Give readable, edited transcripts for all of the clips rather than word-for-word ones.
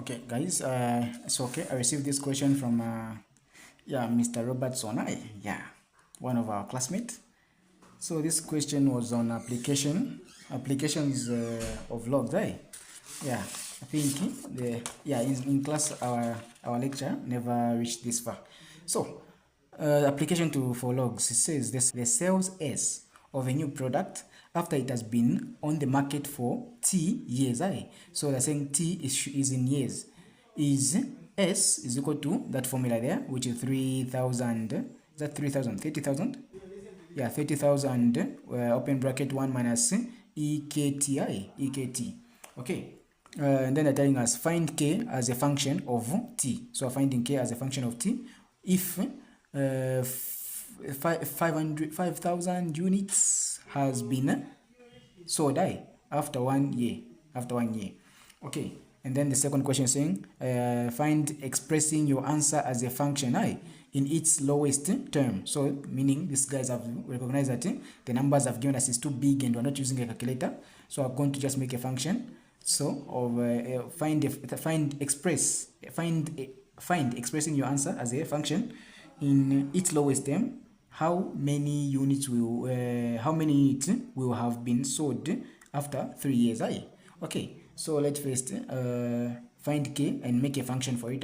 Okay, guys, it's okay. I received this question from Mr. Robertson. One of our classmates. So this question was on applications of logs. Yeah, I think in class our lecture never reached this far. So application for logs. It says this: the sales S of a new product after it has been on the market for T years. So they're saying T is in years. Is S is equal to that formula there, which is 3,000. Is that 3,000? 30,000? Yeah, 30,000 open bracket 1 minus EKT. Okay. And then they're telling us find K as a function of T. So we're finding K as a function of T if 5,000 units has been sold after 1 year. Okay. And then the second question is saying find expressing your answer as a function in its lowest term. So meaning these guys have recognized that the numbers have given us is too big and we're not using a calculator. So I'm going to just make a function. So of find expressing your answer as a function in its lowest term. How many units will have been sold after 3 years? Okay. So let's first find K and make a function for it.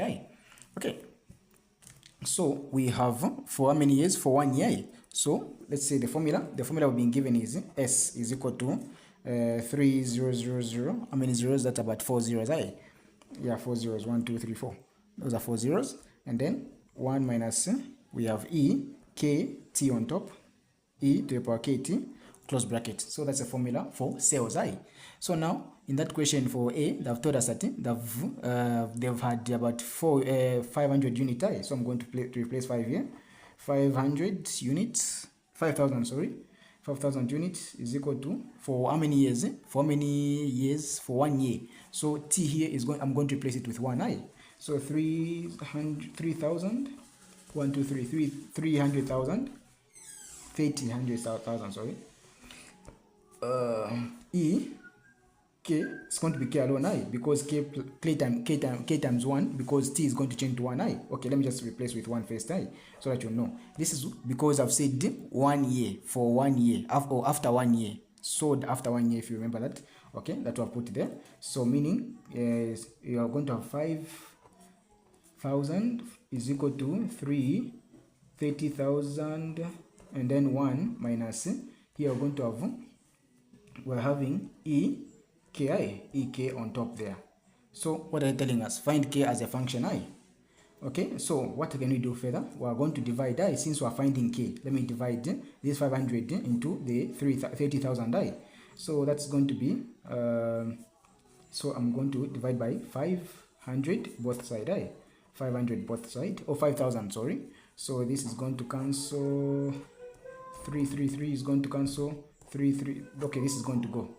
Okay. So we have for how many years? For 1 year. So let's say the formula we've been given is S is equal to 3000. How many zeros? That's about 4 zeros. Yeah, 4 zeros. 1, 2, 3, 4. Those are 4 zeros. And then 1 minus we have E K T on top. E to the power KT close bracket. So that's a formula for sales. So now in that question for A, they've told us that they've had about 500 units. So I'm going to replace 5 here. 500 units, 5,000, sorry. 5,000 units is equal to, for how many years? For how many years? For 1 year. So T here is I'm going to replace it with 1 So 3,000, 1, 2, 3, 300,000, 300,000, sorry. E K is going to be K alone because K times 1, because T is going to change to 1 Okay, let me just replace with 1 first so that you know. This is because I've said 1 year, for 1 year, or after 1 year, sold after 1 year, if you remember that. Okay, that I've put there. So meaning you are going to have 5,000 is equal to 30,000 and then 1 minus here we're going to have, we're having EK on top there. So what are they telling us? Find K as a function Okay, so what can we do further? We are going to divide since we are finding K. Let me divide this 500 into the 30,000 So that's going to be so I'm going to divide by 500 both side 500 both side, or 5,000, sorry. So this is going to cancel. 3 is going to cancel. 3. Okay, this is going to go.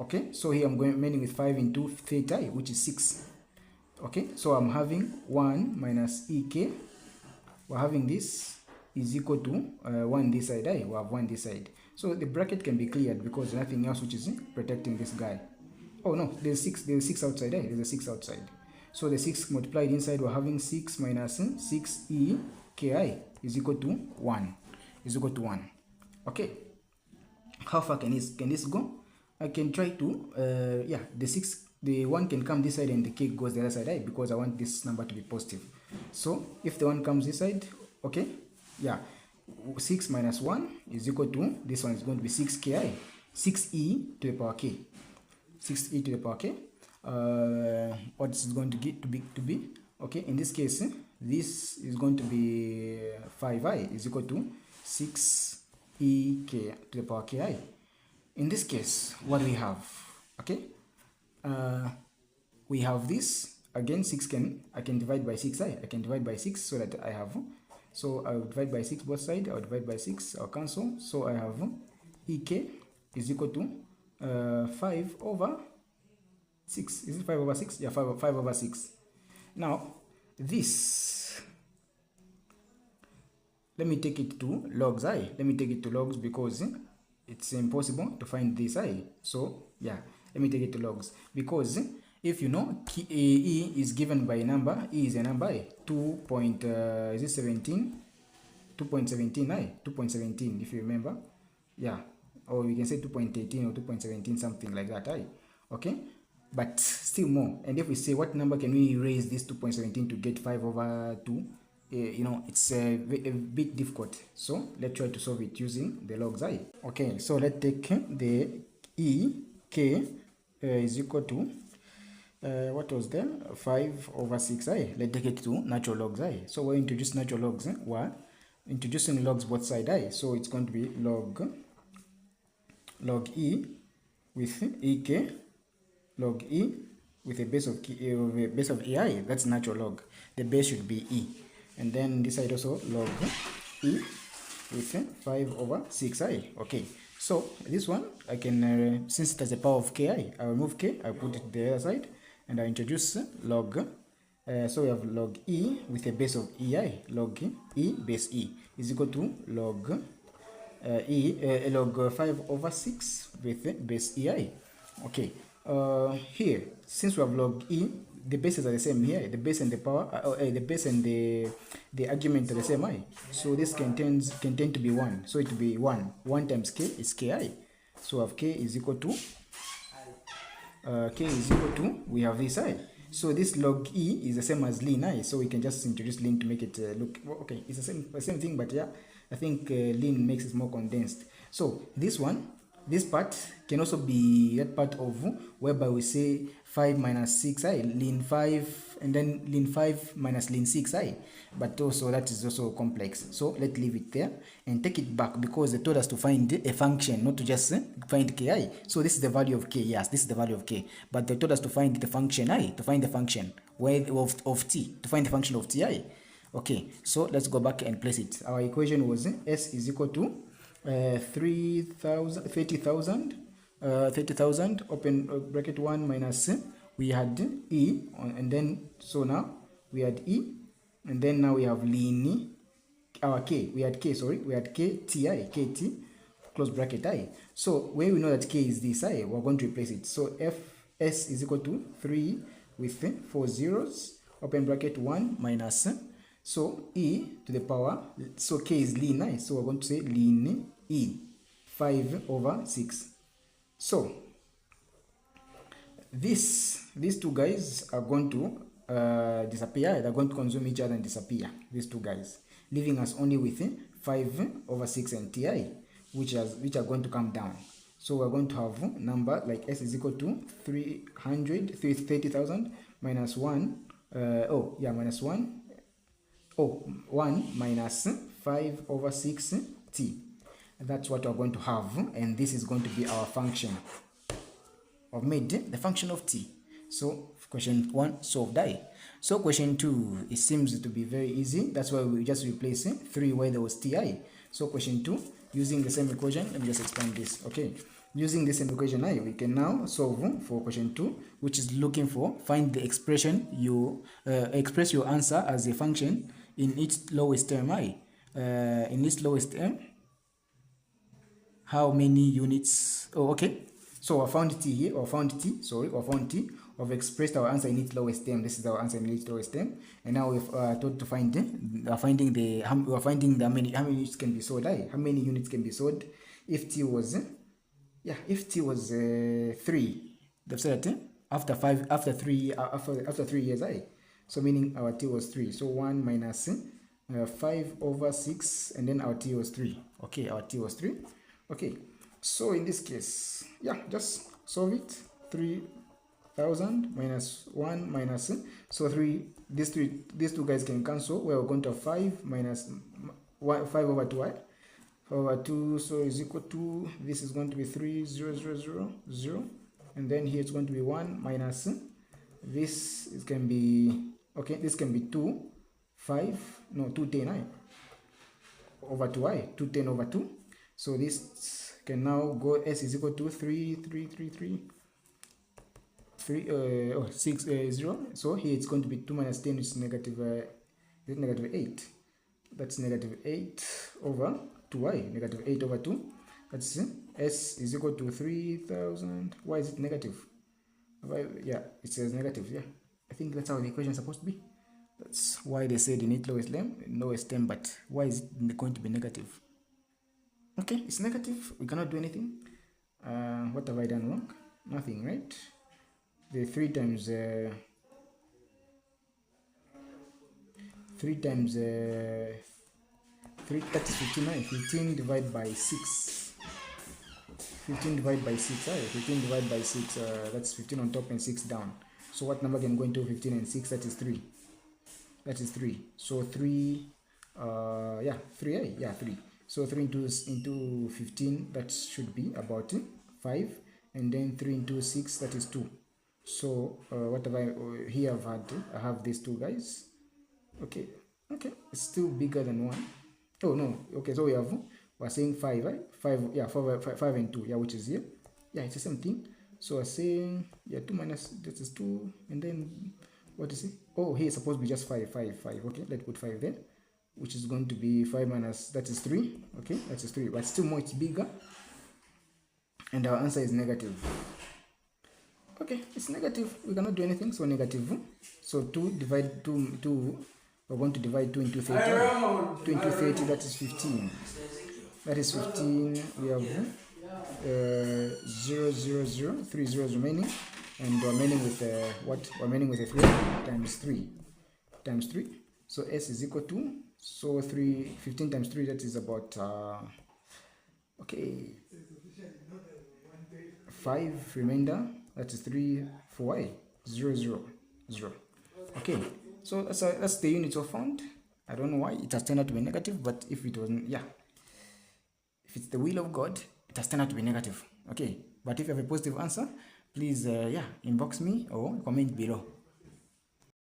Okay, so here I'm remaining with 5 into 30, which is 6. Okay, so I'm having 1 minus EK. We're having this is equal to 1 this side. We have 1 this side. So the bracket can be cleared because there's nothing else which is protecting this guy. Oh no, there's 6 outside. There's a 6 outside. So the 6 multiplied inside, we're having 6 minus 6 EKI is equal to 1. Okay. How far can this go? I can try to the 1 can come this side and the K goes the other side because I want this number to be positive. So if the 1 comes this side, okay, 6 minus 1 is equal to, this one is going to be 6Ki, 6e to the power K, 6e to the power K. What is going to get to be okay, in this case this is going to be 5i is equal to 6ek to the power ki. In this case, what do we have? Okay, we have this again. 6 I can divide by 6 I can divide by 6 so that I have, so I will divide by 6 both sides. I will divide by 6, I'll cancel, so I have ek is equal to 5 over 6. Is it 5 over 6? Yeah, 5 over 6. Now this, let me take it to logs let me take it to logs because it's impossible to find this So yeah, let me take it to logs because if you know E is given by a number, E is a number, 2.17, 2.17, if you remember, yeah, or we can say 2.18 or 2.17, something like that, okay, but still more. And if we say what number can we raise this 2.17 to get 5 over 2, you know, it's a bit difficult, so let's try to solve it using the logs I. Okay, so let's take the K is equal to what was there, 5 over 6i. Let's take it to natural logs I. So we're introducing natural logs, we're introducing logs both side I, so it's going to be log E with ek log E with a base of ei. That's natural log. The base should be E. And then this side also log E with 5 over 6i. Okay, so this one I can, since it has a power of ki, I will move k, I put it the other side, and I introduce log. So we have log E with a base of ei. Log E base E is equal to log log 5 over 6 with base ei. Okay, here, since we have log E, the bases are the same here. The base and the power, the base and the argument are the same I. So this can tend to be 1. So it will be 1. 1 times k is ki. So we have k is equal to we have this I. So this log E is the same as ln I. So we can just introduce ln to make it look okay. It's the same thing, but yeah, I think ln makes it more condensed. So this one, this part can also be that part of whereby we say 5 minus 6i, ln 5, and then ln 5 minus ln 6i. But also that is also complex. So let's leave it there and take it back, because they told us to find a function, not to just find ki. So this is the value of k. Yes, this is the value of k. But they told us to find the function I, to find the function of t, to find the function of ti. Okay, so let's go back and place it. Our equation was s is equal to 30,000 open bracket 1 minus we had e, and then so now we had e, and then now we have ln our k, we had k kt close bracket I. So when we know that k is this I, we're going to replace it. So fs is equal to 3 with 4 zeros open bracket 1 minus, so e to the power, so k is ln I, so we're going to say ln e 5 over 6. So these two guys are going to disappear. They're going to consume each other and disappear, these two guys, leaving us only with 5 over 6 and ti, which are going to come down. So we're going to have number like s is equal to 30,000 minus 1 minus 1 minus 5 over 6 t. That's what we're going to have, and this is going to be our function. I've made the function of t. So question 1 solved I. So question 2, it seems to be very easy. That's why we just replace 3 where there was ti. So question 2, using the same equation, let me just expand this. Okay, using the same equation I, we can now solve for question 2, which is looking for find the expression you express your answer as a function in its lowest term I. In its lowest term, how many units? Oh, okay. So I found t here, or found t. We've expressed our answer in its lowest term. This is our answer in its lowest term, and now we've told to find how many units can be sold. How many units can be sold if t was 3. They've said that after 3 years So meaning our t was 3. So 1 minus 5 over 6, and then our t was 3. Okay, our t was 3. Okay, so in this case, yeah, just solve it. 3,000 minus 1 minus, so 3, these two guys can cancel. We're going to have 5 minus 5 over 2, 5 over 2, so is equal to, this is going to be 3, 0, 0, 0, 0, and then here it's going to be 1 minus, this is can be, okay, this can be 2, 5, no, 210 over 2 210 over 2. So this can now go, s is equal to 3, 6, 0. So here it's going to be 2 minus 10, which is negative 8. That's negative 8 over 2i, negative 8 over 2. That's s is equal to 3,000. Why is it negative? Yeah, it says negative. Yeah, I think that's how the equation is supposed to be. That's why they said you need lowest term, but why is it going to be negative? Okay, it's negative. We cannot do anything. What have I done wrong? Nothing, right? The 3 times 3 times 3, that is 59. 15 divided by 6. 15 divided by 6. 15 divided by 6. That's 15 on top and 6 down. So what number can go into 15 and 6? That is 3. That is 3. So 3. 3. Yeah, 3. So 3 into 15. That should be about 5. And then 3 into 6. That is 2. So what have I here? I have these two guys. Okay, it's still bigger than 1. Oh no, okay, so we're saying 5, right? 5, yeah, 5 and 2, yeah, which is here. Yeah, it's the same thing. So we're saying, yeah, 2 minus, this is 2, and then, what is it? Oh, here it's supposed to be just 5. Okay, let's put 5 there, which is going to be 5 minus, that is 3, okay, that is 3, but still more, it's bigger, and our answer is negative. Okay, it's negative, we cannot do anything, so negative. So 2 divide 2, we're going to divide 2 into 30. 2 into 30, that is 15. That is 15. We have 0, 0, 0, 3 zeros remaining. And we're remaining with what? We're remaining with a 3 times 3. Times 3. So S is equal to, so 15 times 3, that is about, 5 remainder. That is 3 for y. 0, 0, 0. Okay. So that's the unit we found. I don't know why it has turned out to be negative, but if it wasn't, yeah, if it's the will of God, it has turned out to be negative. Okay, but if you have a positive answer, please, inbox me or comment below.